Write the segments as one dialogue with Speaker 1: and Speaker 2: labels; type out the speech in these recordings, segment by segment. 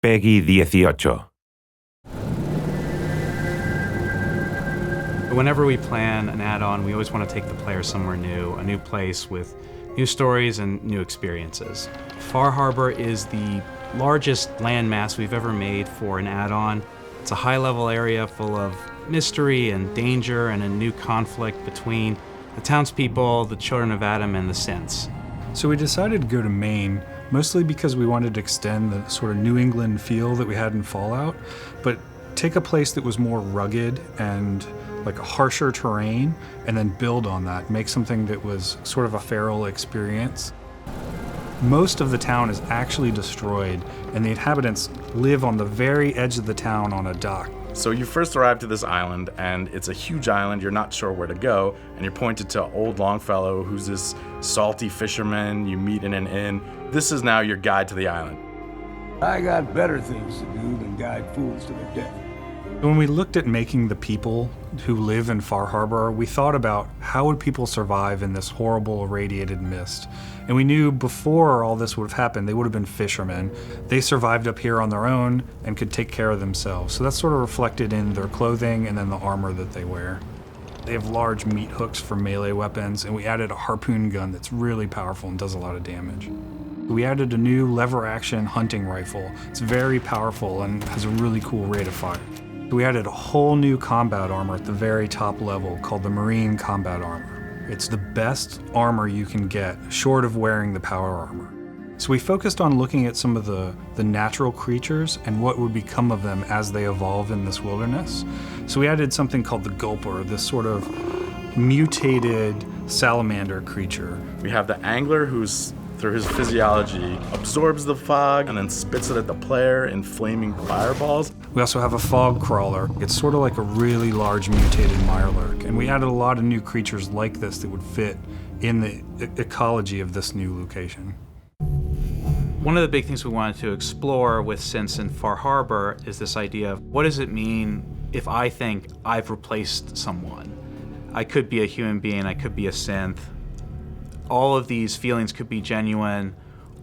Speaker 1: Peggy 18.
Speaker 2: Whenever we plan an add-on, we always want to take the player somewhere new, a new place with new stories and new experiences. Far Harbor is the largest landmass we've ever made for an add-on. It's a high-level area full of mystery and danger and a new conflict between the townspeople, the children of Adam, and the synths.
Speaker 3: So we decided to go to Maine, mostly because we wanted to extend the sort of New England feel that we had in Fallout, but take a place that was more rugged and like a harsher terrain, and then build on that, make something that was sort of a feral experience. Most of the town is actually destroyed, and the inhabitants live on the very edge of the town on a dock.
Speaker 4: So you first arrive to this island, and it's a huge island. You're not sure where to go, and you're pointed to old Longfellow, who's this salty fisherman you meet in an inn. This is now your guide to the island.
Speaker 5: I got better things to do than guide fools to their death.
Speaker 3: When we looked at making the people who live in Far Harbor, we thought about how would people survive in this horrible irradiated mist. And we knew before all this would have happened, they would have been fishermen. They survived up here on their own and could take care of themselves. So that's sort of reflected in their clothing and then the armor that they wear. They have large meat hooks for melee weapons, and we added a harpoon gun that's really powerful and does a lot of damage. We added a new lever-action hunting rifle. It's very powerful and has a really cool rate of fire. We added a whole new combat armor at the very top level called the Marine Combat Armor. It's the best armor you can get, short of wearing the power armor. So we focused on looking at some of the natural creatures and what would become of them as they evolve in this wilderness. So we added something called the Gulper, this sort of mutated salamander creature.
Speaker 4: We have the angler who's, through his physiology, absorbs the fog and then spits it at the player in flaming fireballs.
Speaker 3: We also have a fog crawler. It's sort of like a really large mutated mirelurk, and we added a lot of new creatures like this that would fit in the ecology of this new location.
Speaker 2: One of the big things we wanted to explore with synths in Far Harbor is this idea of what does it mean if I think I've replaced someone? I could be a human being, I could be a synth. All of these feelings could be genuine,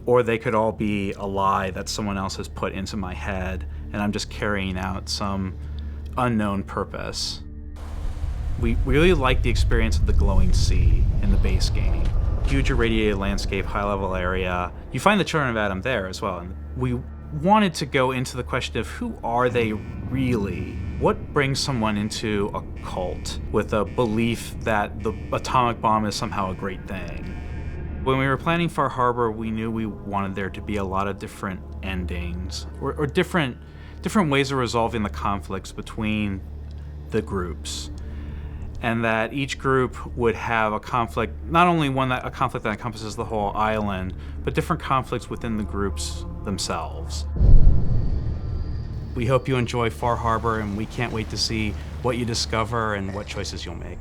Speaker 2: or they could all be a lie that someone else has put into my head, and I'm just carrying out some unknown purpose. We really like the experience of the glowing sea in the base game. Huge irradiated landscape, high-level area. You find the children of Adam there as well. And we wanted to go into the question of who are they really? What brings someone into a cult with a belief that the atomic bomb is somehow a great thing? When we were planning Far Harbor, we knew we wanted there to be a lot of different endings or different ways of resolving the conflicts between the groups. And that each group would have a conflict, not only a conflict that encompasses the whole island, but different conflicts within the groups themselves. We hope you enjoy Far Harbor, and we can't wait to see what you discover and what choices you'll make.